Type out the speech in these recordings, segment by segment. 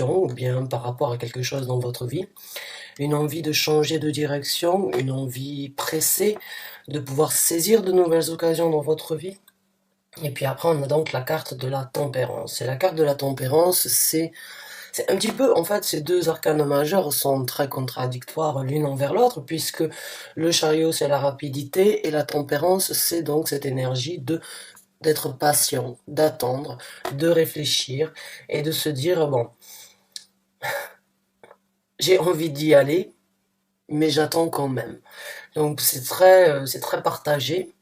ou bien par rapport à quelque chose dans votre vie, une envie de changer de direction, une envie pressée de pouvoir saisir de nouvelles occasions dans votre vie. Et puis après, on a donc la carte de la tempérance. Et la carte de la tempérance, c'est un petit peu, en fait, ces deux arcanes majeurs sont très contradictoires l'une envers l'autre, puisque le chariot, c'est la rapidité, et la tempérance, c'est donc cette énergie de d'être patient, d'attendre, de réfléchir, et de se dire, bon, j'ai envie d'y aller, mais j'attends quand même. Donc c'est très partagé.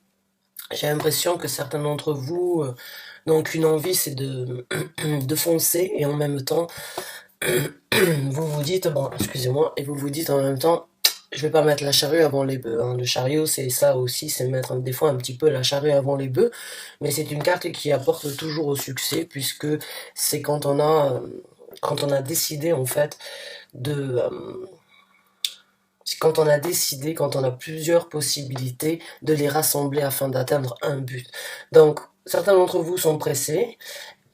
J'ai l'impression que certains d'entre vous n'ont qu'une envie, c'est de, de foncer, et en même temps, vous vous dites, bon, excusez-moi, et vous vous dites en même temps, je vais pas mettre la charrue avant les bœufs, hein. Le chariot, c'est ça aussi, c'est mettre des fois un petit peu la charrue avant les bœufs, mais c'est une carte qui apporte toujours au succès, puisque c'est quand on a décidé, en fait, de, c'est quand on a décidé, quand on a plusieurs possibilités, de les rassembler afin d'atteindre un but. Donc, certains d'entre vous sont pressés,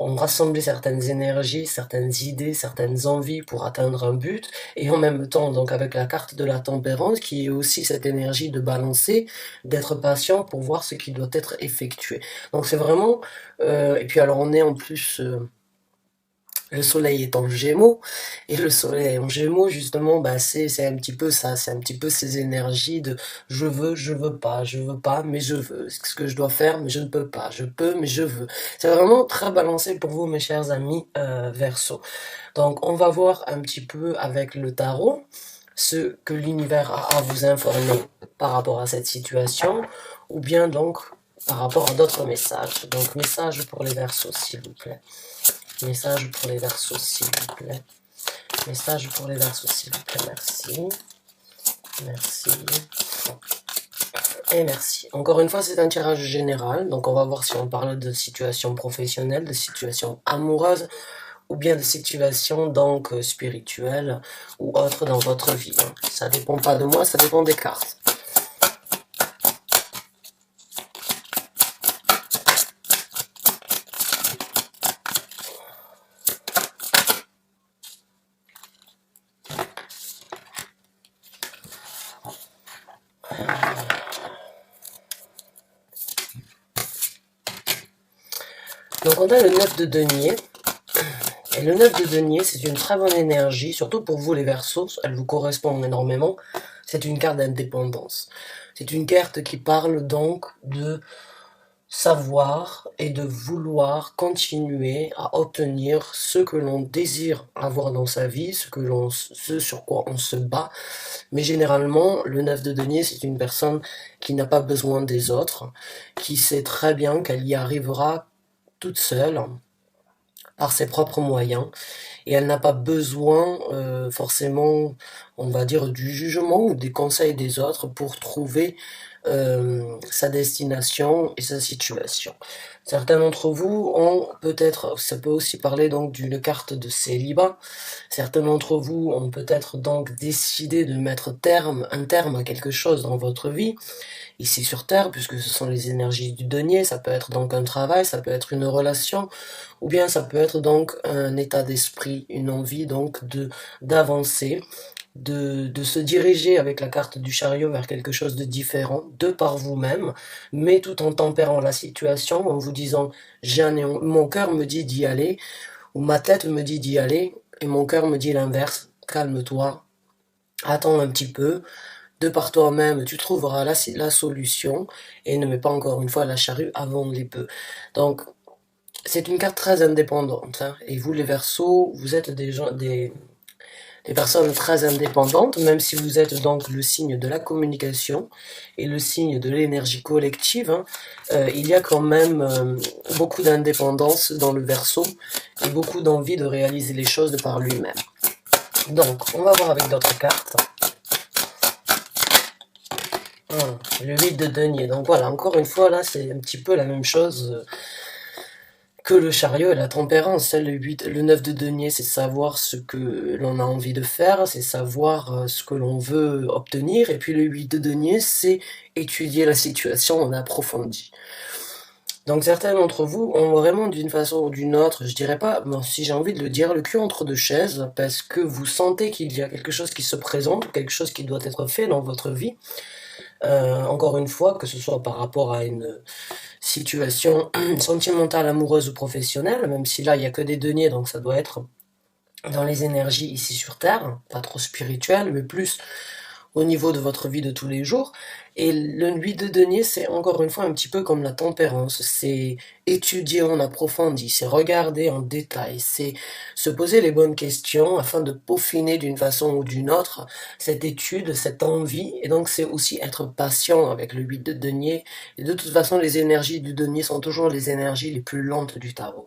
ont rassemblé certaines énergies, certaines idées, certaines envies pour atteindre un but, et en même temps, donc avec la carte de la tempérance, qui est aussi cette énergie de balancer, d'être patient pour voir ce qui doit être effectué. Donc c'est vraiment, et puis alors on est en plus, le soleil est en gémeaux, et le soleil en gémeaux, justement, bah c'est un petit peu ça, c'est un petit peu ces énergies de je veux pas, mais je veux. C'est ce que je dois faire, mais je ne peux pas. Je peux, mais je veux. C'est vraiment très balancé pour vous, mes chers amis Verseau. Donc, on va voir un petit peu avec le tarot ce que l'univers a à vous informer par rapport à cette situation, ou bien donc par rapport à d'autres messages. Donc, message pour les Verseaux, s'il vous plaît. Message pour les Verseaux, s'il vous plaît. Message pour les Verseaux, s'il vous plaît. Merci. Merci. Et merci. Encore une fois, c'est un tirage général. Donc, on va voir si on parle de situation professionnelle, de situation amoureuse, ou bien de situation donc spirituelle ou autre dans votre vie. Ça dépend pas de moi, ça dépend des cartes. Donc on a le 9 de denier. Et le 9 de denier, c'est une très bonne énergie, surtout pour vous les Verseaux, elle vous correspond énormément. C'est une carte d'indépendance. C'est une carte qui parle donc de savoir et de vouloir continuer à obtenir ce que l'on désire avoir dans sa vie, ce sur quoi on se bat. Mais généralement, le 9 de denier, c'est une personne qui n'a pas besoin des autres, qui sait très bien qu'elle y arrivera toute seule, par ses propres moyens, et elle n'a pas besoin forcément, on va dire, du jugement ou des conseils des autres pour trouver sa destination et sa situation. Certains d'entre vous ont peut-être, ça peut aussi parler donc d'une carte de célibat, certains d'entre vous ont peut-être donc décidé de mettre un terme à quelque chose dans votre vie, ici sur Terre, puisque ce sont les énergies du denier, ça peut être donc un travail, ça peut être une relation, ou bien ça peut être donc un état d'esprit, une envie donc d'avancer, de se diriger avec la carte du chariot vers quelque chose de différent, de par vous-même, mais tout en tempérant la situation, en vous disant, mon cœur me dit d'y aller, ou ma tête me dit d'y aller, et mon cœur me dit l'inverse, calme-toi, attends un petit peu, de par toi-même, tu trouveras la solution, et ne mets pas encore une fois la charrue avant les bœufs. Donc, c'est une carte très indépendante, hein. Et vous, les Verseaux, vous êtes des personnes très indépendantes, même si vous êtes donc le signe de la communication et le signe de l'énergie collective, hein. Il y a quand même beaucoup d'indépendance dans le Verseau et beaucoup d'envie de réaliser les choses de par lui-même. Donc, on va voir avec d'autres cartes. Le 8 de denier. Donc voilà, encore une fois, là, c'est un petit peu la même chose que le chariot et la tempérance. Le 9 de denier, c'est savoir ce que l'on a envie de faire, c'est savoir ce que l'on veut obtenir. Et puis le 8 de denier, c'est étudier la situation en approfondi. Donc certains d'entre vous ont vraiment d'une façon ou d'une autre, je dirais pas, bon, si j'ai envie de le dire, le cul entre deux chaises, parce que vous sentez qu'il y a quelque chose qui se présente, quelque chose qui doit être fait dans votre vie. Encore une fois, que ce soit par rapport à une situation sentimentale, amoureuse ou professionnelle, même si là il y a que des deniers, donc ça doit être dans les énergies ici sur Terre, pas trop spirituel, mais plus au niveau de votre vie de tous les jours. Et le 8 de denier, c'est encore une fois un petit peu comme la tempérance, c'est étudier en approfondi, c'est regarder en détail, c'est se poser les bonnes questions afin de peaufiner d'une façon ou d'une autre cette étude, cette envie, et donc c'est aussi être patient avec le 8 de denier, et de toute façon les énergies du denier sont toujours les énergies les plus lentes du tarot.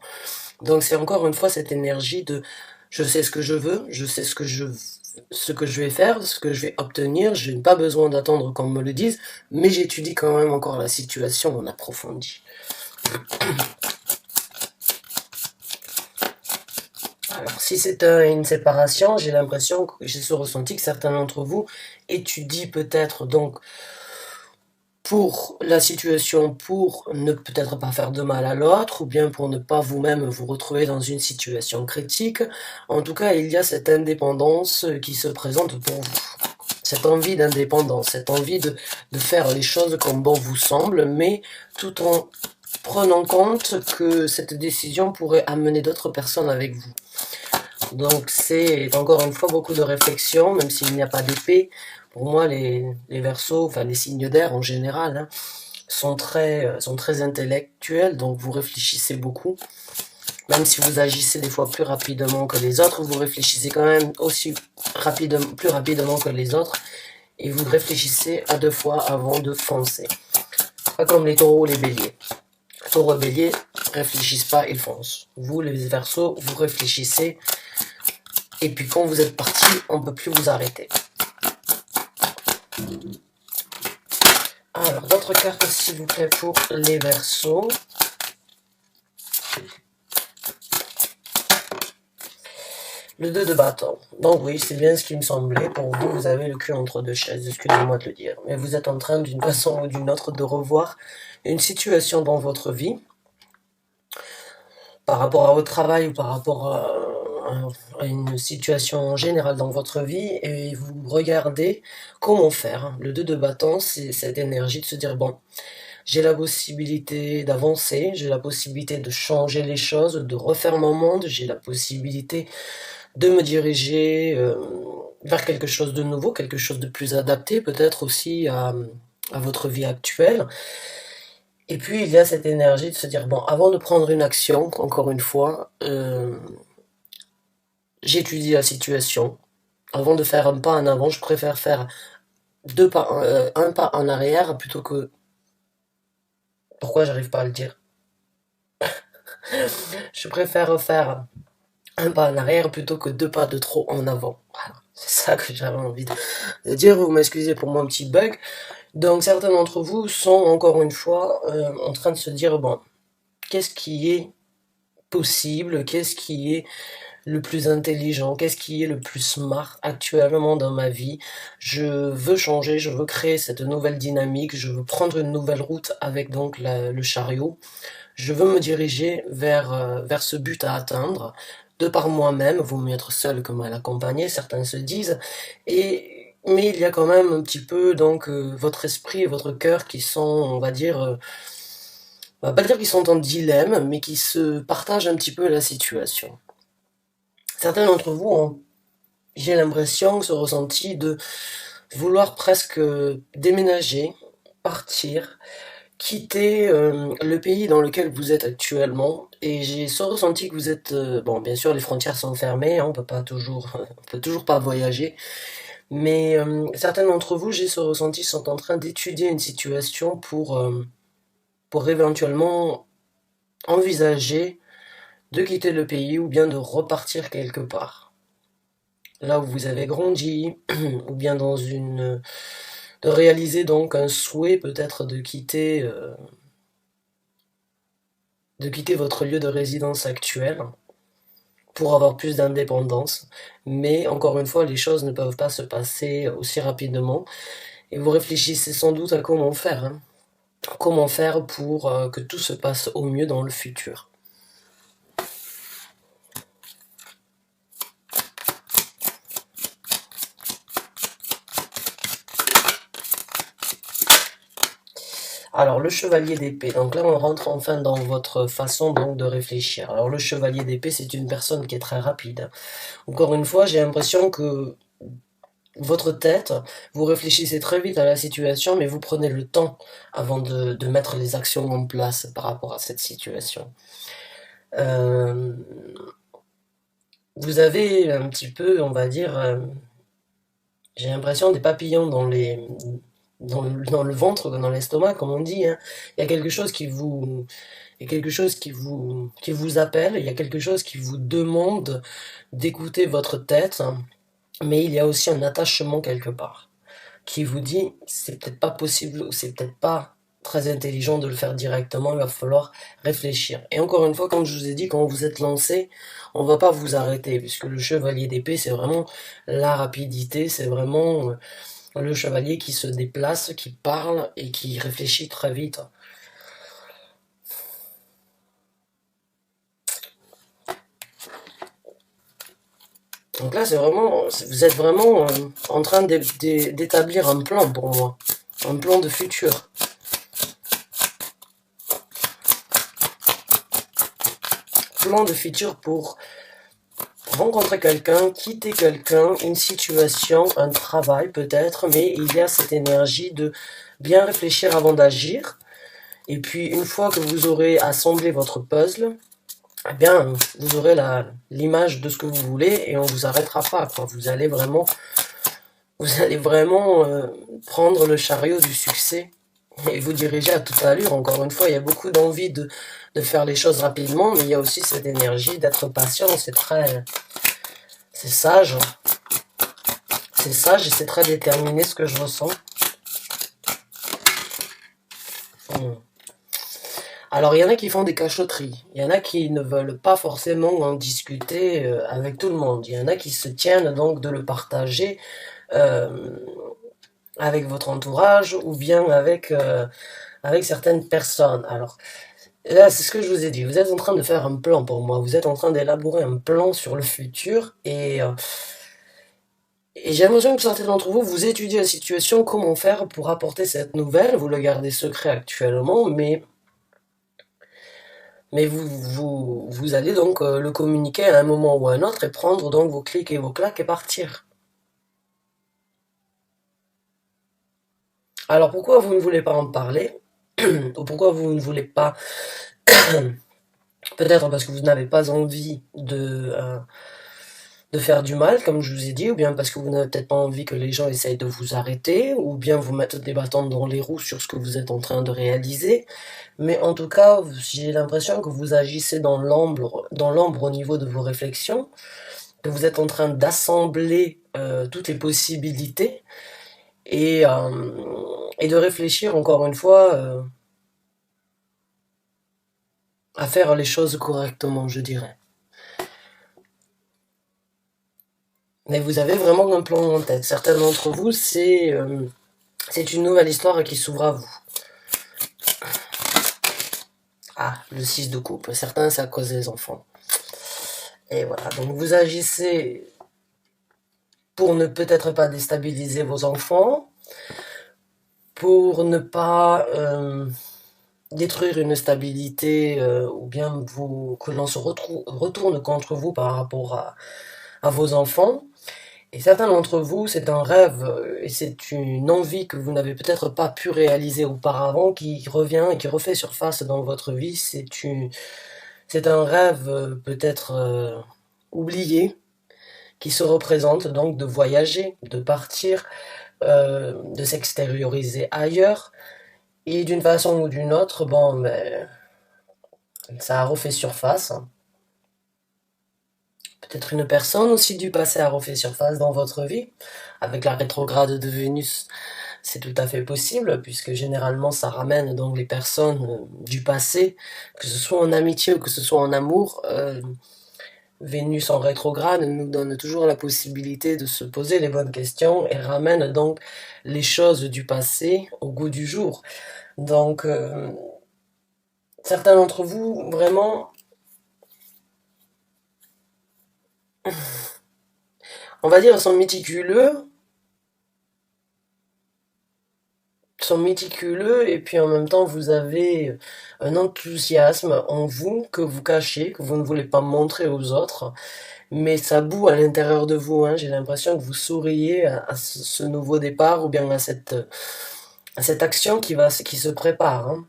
Donc c'est encore une fois cette énergie de je sais ce que je veux, je sais ce que je vais faire, ce que je vais obtenir, je n'ai pas besoin d'attendre qu'on me le dise, mais j'étudie quand même encore la situation en approfondi. Alors, si c'est une séparation, j'ai l'impression, j'ai ce ressenti que certains d'entre vous étudient peut-être donc pour la situation, pour ne peut-être pas faire de mal à l'autre, ou bien pour ne pas vous-même vous retrouver dans une situation critique. En tout cas, il y a cette indépendance qui se présente pour vous. Cette envie d'indépendance, cette envie de faire les choses comme bon vous semble, mais tout en prenant compte que cette décision pourrait amener d'autres personnes avec vous. Donc c'est encore une fois beaucoup de réflexion, même s'il n'y a pas d'épée. Pour moi, les Verseaux, enfin les signes d'air en général, hein, sont très intellectuels, donc vous réfléchissez beaucoup. Même si vous agissez des fois plus rapidement que les autres, vous réfléchissez quand même aussi plus rapidement que les autres, et vous réfléchissez à deux fois avant de foncer. Pas comme les taureaux ou les béliers. Taureaux et béliers réfléchissent pas, ils foncent. Vous, les Verseaux, vous réfléchissez, et puis quand vous êtes parti, on ne peut plus vous arrêter. Alors, d'autres cartes, s'il vous plaît, pour les Verseaux. Le 2 de bâton. Donc oui, c'est bien ce qui me semblait. Pour vous, vous avez le cul entre deux chaises, excusez-moi de le dire. Mais vous êtes en train, d'une façon ou d'une autre, de revoir une situation dans votre vie, par rapport à votre travail ou par rapport à une situation générale dans votre vie, et vous regardez comment faire. Le 2 de bâton, c'est cette énergie de se dire, bon, j'ai la possibilité d'avancer, j'ai la possibilité de changer les choses, de refaire mon monde, j'ai la possibilité de me diriger vers quelque chose de nouveau, quelque chose de plus adapté, peut-être aussi à votre vie actuelle. Et puis il y a cette énergie de se dire, bon, avant de prendre une action, encore une fois, j'étudie la situation. Avant de faire un pas en avant, je préfère faire un pas en arrière plutôt que... Pourquoi j'arrive pas à le dire? Je préfère faire un pas en arrière plutôt que deux pas de trop en avant. Voilà. C'est ça que j'avais envie de dire. Vous m'excusez pour mon petit bug. Donc certains d'entre vous sont encore une fois en train de se dire, bon, qu'est-ce qui est possible, qu'est-ce qui est le plus intelligent, qu'est-ce qui est le plus smart actuellement dans ma vie. Je veux changer, je veux créer cette nouvelle dynamique, je veux prendre une nouvelle route avec donc le chariot. Je veux me diriger vers ce but à atteindre, de par moi-même, vaut mieux être seul que mal accompagné, certains se disent, mais il y a quand même un petit peu donc votre esprit et votre cœur qui sont, on va dire, on va pas dire qu'ils sont en dilemme, mais qui se partagent un petit peu la situation. Certains d'entre vous ont, j'ai l'impression, ce ressenti de vouloir presque déménager, partir, quitter le pays dans lequel vous êtes actuellement, et j'ai ce ressenti que vous êtes bon, bien sûr les frontières sont fermées, hein, on peut toujours pas voyager, mais certains d'entre vous, j'ai ce ressenti, sont en train d'étudier une situation pour éventuellement envisager de quitter le pays ou bien de repartir quelque part là où vous avez grandi, ou bien de réaliser donc un souhait peut-être de quitter votre lieu de résidence actuel pour avoir plus d'indépendance. Mais encore une fois, les choses ne peuvent pas se passer aussi rapidement. Et vous réfléchissez sans doute à comment faire, hein. comment faire pour que tout se passe au mieux dans le futur. Alors, le chevalier d'épée. Donc là, on rentre enfin dans votre façon donc de réfléchir. Alors, le chevalier d'épée, c'est une personne qui est très rapide. Encore une fois, j'ai l'impression que votre tête, vous réfléchissez très vite à la situation, mais vous prenez le temps avant de mettre les actions en place par rapport à cette situation. Euh, vous avez un petit peu, on va dire, j'ai l'impression des papillons dans le ventre, dans l'estomac, comme on dit, hein. Il y a quelque chose il y a quelque chose qui vous appelle, il y a quelque chose qui vous demande d'écouter votre tête, hein, mais il y a aussi un attachement quelque part qui vous dit c'est peut-être pas possible ou c'est peut-être pas très intelligent de le faire directement, il va falloir réfléchir. Et encore une fois, comme je vous ai dit, quand vous êtes lancé, on va pas vous arrêter, puisque le chevalier d'épée, c'est vraiment la rapidité, c'est vraiment le chevalier qui se déplace, qui parle et qui réfléchit très vite. Donc là, vous êtes vraiment en train d'établir un plan pour moi, un plan de futur. Plan de futur pour rencontrer quelqu'un, quitter quelqu'un, une situation, un travail peut-être, mais il y a cette énergie de bien réfléchir avant d'agir. Et puis une fois que vous aurez assemblé votre puzzle, eh bien vous aurez l'image de ce que vous voulez et on vous arrêtera pas, quoi. Vous allez vraiment prendre le chariot du succès et vous diriger à toute allure. Encore une fois, il y a beaucoup d'envie de faire les choses rapidement, mais il y a aussi cette énergie d'être patient. C'est sage. C'est sage et c'est très déterminé ce que je ressens. Alors, il y en a qui font des cachotteries. Il y en a qui ne veulent pas forcément en discuter avec tout le monde. Il y en a qui se tiennent donc de le partager euh, avec votre entourage ou bien avec certaines personnes. Alors, là, c'est ce que je vous ai dit. Vous êtes en train de faire un plan pour moi. Vous êtes en train d'élaborer un plan sur le futur et j'ai l'impression que certains d'entre vous, vous étudiez la situation, comment faire pour apporter cette nouvelle. Vous le gardez secret actuellement, mais vous allez donc le communiquer à un moment ou à un autre et prendre donc vos clics et vos claques et partir. Alors pourquoi vous ne voulez pas en parler? Ou pourquoi vous ne voulez pas? Peut-être parce que vous n'avez pas envie de faire du mal, comme je vous ai dit, ou bien parce que vous n'avez peut-être pas envie que les gens essayent de vous arrêter, ou bien vous mettre des bâtons dans les roues sur ce que vous êtes en train de réaliser. Mais en tout cas, j'ai l'impression que vous agissez dans l'ombre au niveau de vos réflexions, que vous êtes en train d'assembler toutes les possibilités et, euh, et de réfléchir encore une fois à faire les choses correctement, je dirais. Mais vous avez vraiment un plan en tête. Certains d'entre vous, c'est une nouvelle histoire qui s'ouvre à vous. Ah, le 6 de coupe. Certains, c'est à cause des enfants. Et voilà, donc vous agissez pour ne peut-être pas déstabiliser vos enfants, pour ne pas détruire une stabilité ou bien que l'on se retourne contre vous par rapport à vos enfants. Et certains d'entre vous, c'est un rêve et c'est une envie que vous n'avez peut-être pas pu réaliser auparavant qui revient et qui refait surface dans votre vie. C'est un rêve peut-être oublié qui se représente donc de voyager, de partir, de s'extérioriser ailleurs. Et d'une façon ou d'une autre, bon, mais ça a refait surface. Peut-être une personne aussi du passé a refait surface dans votre vie. Avec la rétrograde de Vénus, c'est tout à fait possible, puisque généralement ça ramène donc les personnes du passé, que ce soit en amitié ou que ce soit en amour, Vénus en rétrograde nous donne toujours la possibilité de se poser les bonnes questions et ramène donc les choses du passé au goût du jour. Donc, certains d'entre vous, vraiment, on va dire, sont méticuleux et puis en même temps vous avez un enthousiasme en vous que vous cachez, que vous ne voulez pas montrer aux autres, mais ça bout à l'intérieur de vous, hein. J'ai l'impression que vous souriez à ce nouveau départ ou bien à cette action qui se prépare, hein.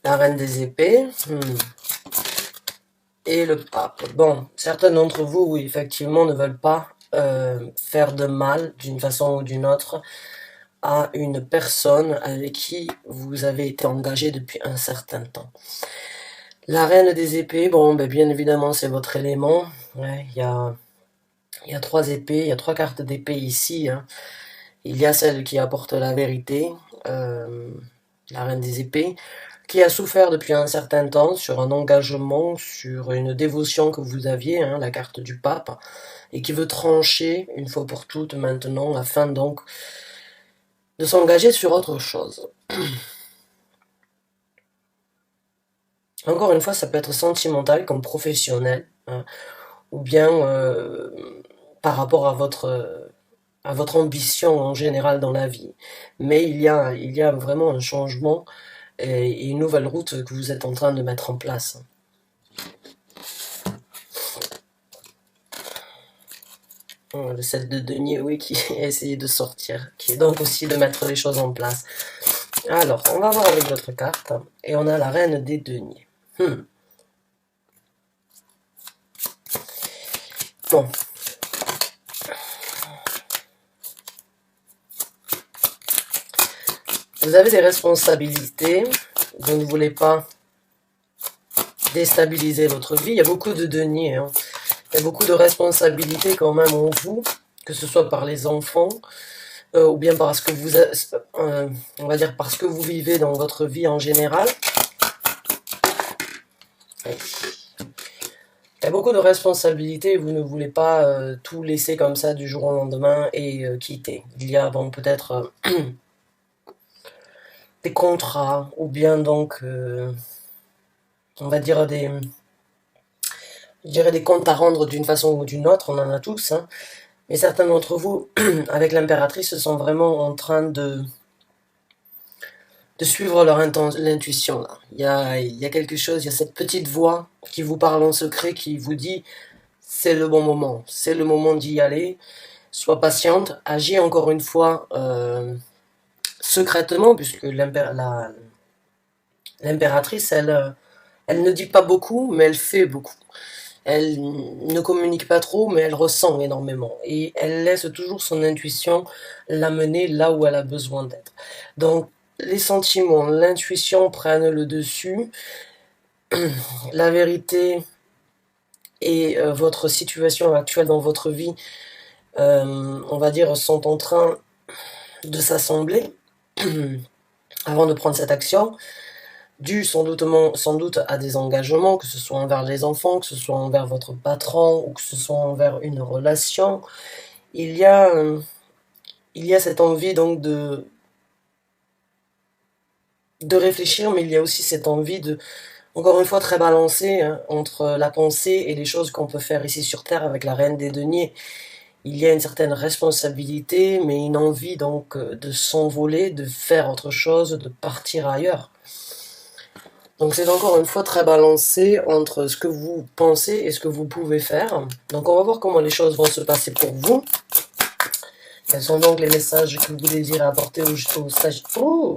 La reine des épées. Et le pape. Bon, certains d'entre vous, oui, effectivement, ne veulent pas faire de mal d'une façon ou d'une autre à une personne avec qui vous avez été engagé depuis un certain temps. La reine des épées, bon, ben, bien évidemment, c'est votre élément. Ouais, il y a 3 épées, il y a 3 cartes d'épée ici, hein. Il y a celle qui apporte la vérité, la reine des épées, qui a souffert depuis un certain temps sur un engagement, sur une dévotion que vous aviez, hein, la carte du pape, et qui veut trancher une fois pour toutes maintenant, afin donc de s'engager sur autre chose. Encore une fois, ça peut être sentimental comme professionnel, hein, ou bien par rapport à votre ambition en général dans la vie. Mais il y a vraiment un changement et une nouvelle route que vous êtes en train de mettre en place. Le 7 de denier, oui, qui a essayé de sortir, qui est donc aussi de mettre les choses en place. Alors, on va voir avec votre carte, et on a la reine des deniers. Bon. Vous avez des responsabilités, vous ne voulez pas déstabiliser votre vie. Il y a beaucoup de deniers, hein. Il y a beaucoup de responsabilités quand même en vous, que ce soit par les enfants, ou bien parce que on va dire parce que vous vivez dans votre vie en général. Il y a beaucoup de responsabilités, vous ne voulez pas tout laisser comme ça du jour au lendemain et quitter. Il y a bon, peut-être des contrats, ou bien donc, on va dire je dirais des comptes à rendre d'une façon ou d'une autre, on en a tous, hein. Mais certains d'entre vous, avec l'impératrice, sont vraiment en train de suivre leur l'intuition, là. Il y a quelque chose, il y a cette petite voix qui vous parle en secret, qui vous dit c'est le bon moment, c'est le moment d'y aller, sois patiente, agis encore une fois secrètement, puisque l'impératrice, elle ne dit pas beaucoup, mais elle fait beaucoup. Elle ne communique pas trop, mais elle ressent énormément. Et elle laisse toujours son intuition l'amener là où elle a besoin d'être. Donc, les sentiments, l'intuition prennent le dessus. La vérité et votre situation actuelle dans votre vie, on va dire, sont en train de s'assembler avant de prendre cette action, dû sans doute à des engagements, que ce soit envers les enfants, que ce soit envers votre patron, ou que ce soit envers une relation. Il y a, il y a cette envie donc de réfléchir, mais il y a aussi cette envie de, encore une fois, très balancée, hein, entre la pensée et les choses qu'on peut faire ici sur Terre avec la reine des deniers. Il y a une certaine responsabilité, mais une envie donc de s'envoler, de faire autre chose, de partir ailleurs. Donc c'est encore une fois très balancé entre ce que vous pensez et ce que vous pouvez faire. Donc on va voir comment les choses vont se passer pour vous. Quels sont donc les messages que vous désirez apporter aux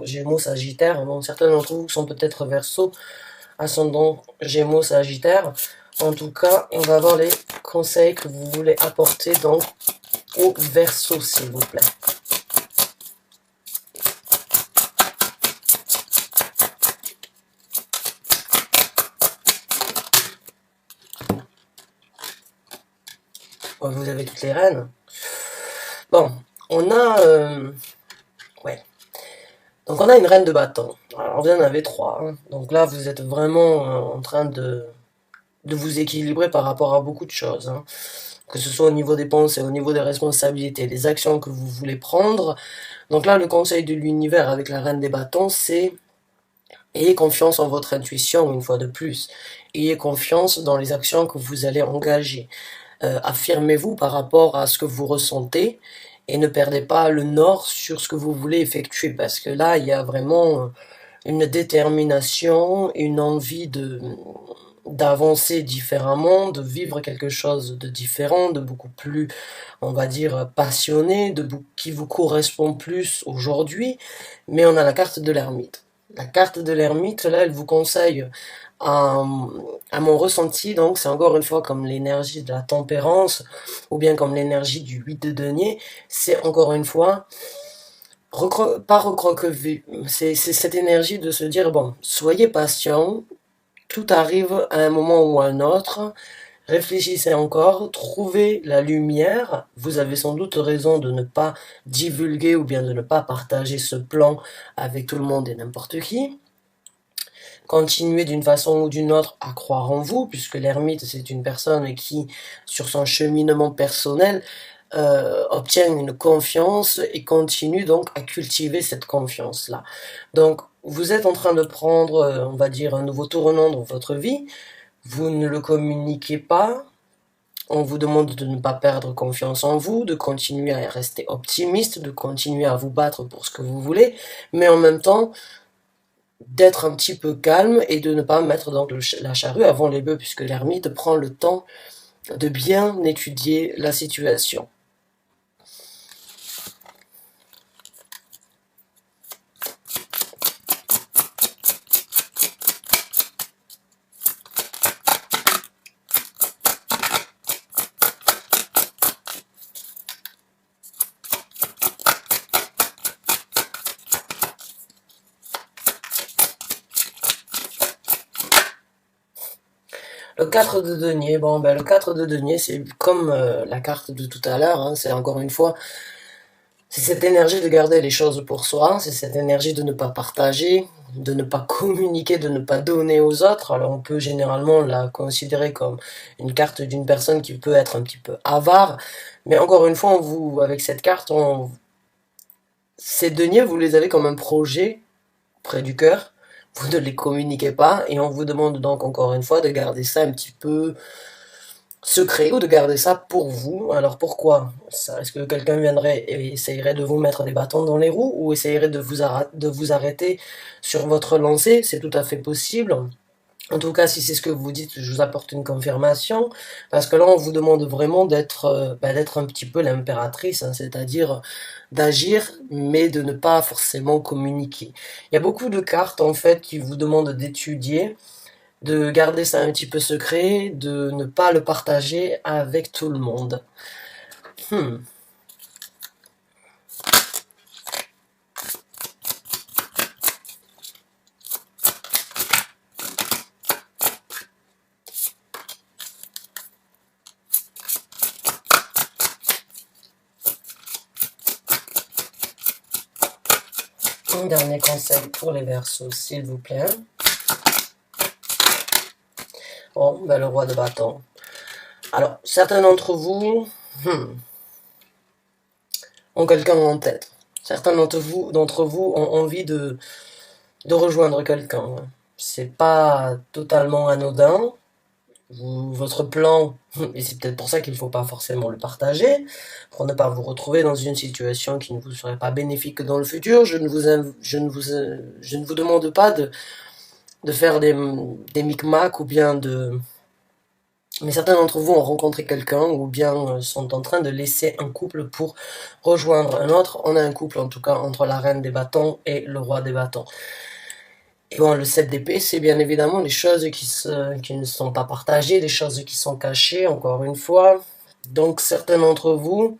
Gémeaux Sagittaire. Bon, certains d'entre vous sont peut-être Verseau, ascendant Gémeaux Sagittaire. En tout cas, on va voir les conseils que vous voulez apporter donc aux Verseaux, s'il vous plaît. Ouais, vous avez toutes les reines. Bon, on a... ouais. Donc on a une reine de bâton. Alors vous en avez 3. Hein. Donc là, vous êtes vraiment en train de vous équilibrer par rapport à beaucoup de choses. Hein. Que ce soit au niveau des pensées, au niveau des responsabilités, des actions que vous voulez prendre. Donc là, le conseil de l'univers avec la reine des bâtons, c'est ayez confiance en votre intuition, une fois de plus. Ayez confiance dans les actions que vous allez engager. Affirmez-vous par rapport à ce que vous ressentez et ne perdez pas le nord sur ce que vous voulez effectuer parce que là, il y a vraiment une détermination, une envie d'avancer différemment, de vivre quelque chose de différent, de beaucoup plus, on va dire, passionné, qui vous correspond plus aujourd'hui. Mais on a la carte de l'ermite. La carte de l'ermite, là, elle vous conseille à, à mon ressenti, donc c'est encore une fois comme l'énergie de la tempérance, ou bien comme l'énergie du 8 de denier, c'est encore une fois, pas recroquevillé, c'est cette énergie de se dire, bon, soyez patient, tout arrive à un moment ou à un autre, réfléchissez encore, trouvez la lumière, vous avez sans doute raison de ne pas divulguer ou bien de ne pas partager ce plan avec tout le monde et n'importe qui, continuez d'une façon ou d'une autre à croire en vous, puisque l'ermite, c'est une personne qui, sur son cheminement personnel, obtient une confiance et continue donc à cultiver cette confiance-là. Donc, vous êtes en train de prendre, on va dire, un nouveau tournant dans votre vie, vous ne le communiquez pas, on vous demande de ne pas perdre confiance en vous, de continuer à rester optimiste, de continuer à vous battre pour ce que vous voulez, mais en même temps, d'être un petit peu calme et de ne pas mettre donc la charrue avant les bœufs, puisque l'ermite prend le temps de bien étudier la situation. Le 4 de denier, bon ben le 4 de denier c'est comme la carte de tout à l'heure, hein, c'est encore une fois, c'est cette énergie de garder les choses pour soi, c'est cette énergie de ne pas partager, de ne pas communiquer, de ne pas donner aux autres. Alors on peut généralement la considérer comme une carte d'une personne qui peut être un petit peu avare, mais encore une fois, vous, avec cette carte, ces deniers, vous les avez comme un projet près du cœur, vous ne les communiquez pas, et on vous demande donc encore une fois de garder ça un petit peu secret ou de garder ça pour vous. Alors pourquoi ça? Est-ce que quelqu'un viendrait et essayerait de vous mettre des bâtons dans les roues ou essayerait de vous arrêter sur votre lancée? C'est tout à fait possible. En tout cas, si c'est ce que vous dites, je vous apporte une confirmation, parce que là, on vous demande vraiment d'être un petit peu l'impératrice, hein, c'est-à-dire d'agir, mais de ne pas forcément communiquer. Il y a beaucoup de cartes, en fait, qui vous demandent d'étudier, de garder ça un petit peu secret, de ne pas le partager avec tout le monde. Un dernier conseil pour les Verseaux, s'il vous plaît. Bon, ben le roi de bâton. Alors, certains d'entre vous ont quelqu'un en tête. Certains d'entre vous ont envie de rejoindre quelqu'un. C'est pas totalement anodin. Votre plan, et c'est peut-être pour ça qu'il ne faut pas forcément le partager, pour ne pas vous retrouver dans une situation qui ne vous serait pas bénéfique dans le futur. Je ne vous demande pas de faire des micmacs ou bien de... Mais certains d'entre vous ont rencontré quelqu'un ou bien sont en train de laisser un couple pour rejoindre un autre. On a un couple en tout cas entre la reine des bâtons et le roi des bâtons. Et bon, le 7 d'épée, c'est bien évidemment les choses qui ne sont pas partagées, les choses qui sont cachées, encore une fois. Donc certains d'entre vous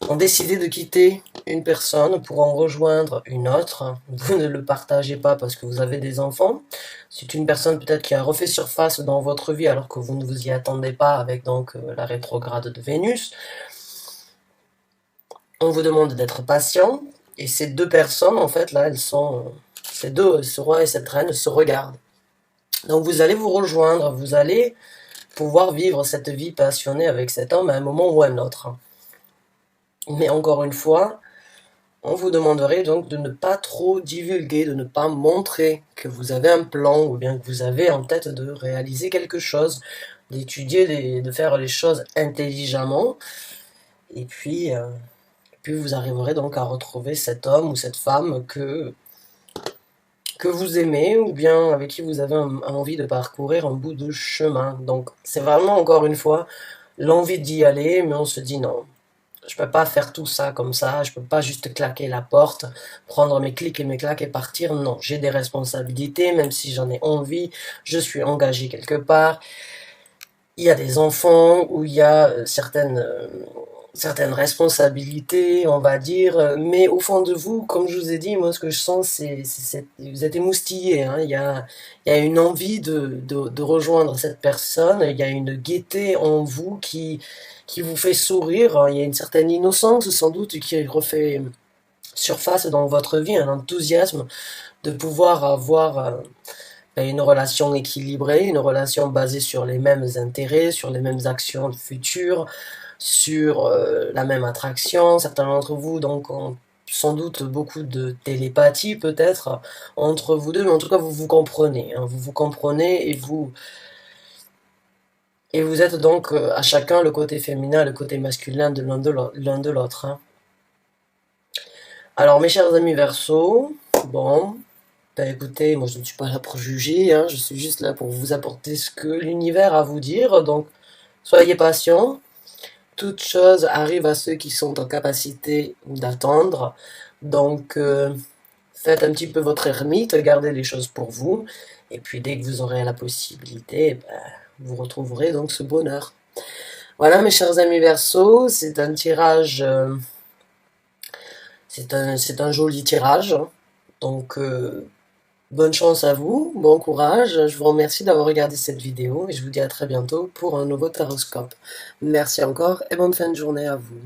ont décidé de quitter une personne pour en rejoindre une autre. Vous ne le partagez pas parce que vous avez des enfants. C'est une personne peut-être qui a refait surface dans votre vie alors que vous ne vous y attendez pas avec donc la rétrograde de Vénus. On vous demande d'être patient. Et ces deux personnes, en fait, là, elles sont... ces deux, ce roi et cette reine, se regardent. Donc vous allez vous rejoindre, vous allez pouvoir vivre cette vie passionnée avec cet homme à un moment ou à un autre. Mais encore une fois, on vous demanderait donc de ne pas trop divulguer, de ne pas montrer que vous avez un plan ou bien que vous avez en tête de réaliser quelque chose, d'étudier, de faire les choses intelligemment. Et puis vous arriverez donc à retrouver cet homme ou cette femme que vous aimez ou bien avec qui vous avez envie de parcourir un bout de chemin. Donc c'est vraiment encore une fois l'envie d'y aller, mais on se dit non. Je peux pas faire tout ça comme ça, je peux pas juste claquer la porte, prendre mes clics et mes claques et partir. Non, j'ai des responsabilités, même si j'en ai envie, je suis engagé quelque part. Il y a des enfants où il y a certaines responsabilités, on va dire, mais au fond de vous, comme je vous ai dit, moi ce que je sens, vous êtes émoustillé, hein. Il y a une envie de rejoindre cette personne, il y a une gaieté en vous qui vous fait sourire, il y a une certaine innocence sans doute qui refait surface dans votre vie, un enthousiasme de pouvoir avoir une relation équilibrée, une relation basée sur les mêmes intérêts, sur les mêmes actions futures, sur la même attraction. Certains d'entre vous donc ont sans doute beaucoup de télépathie peut-être entre vous deux, mais en tout cas vous vous comprenez, hein, vous vous comprenez et vous êtes donc à chacun le côté féminin et le côté masculin de l'un de l'autre. Hein. Alors mes chers amis Verseau, bon, ben écoutez, moi je ne suis pas là pour juger, hein, je suis juste là pour vous apporter ce que l'univers a à vous dire, donc soyez patients. Toute chose arrive à ceux qui sont en capacité d'attendre. Donc, faites un petit peu votre ermite, gardez les choses pour vous. Et puis, dès que vous aurez la possibilité, ben, vous retrouverez donc ce bonheur. Voilà, mes chers amis Verseau, c'est un tirage, c'est un joli tirage. Donc, bonne chance à vous, bon courage, je vous remercie d'avoir regardé cette vidéo et je vous dis à très bientôt pour un nouveau taroscope. Merci encore et bonne fin de journée à vous.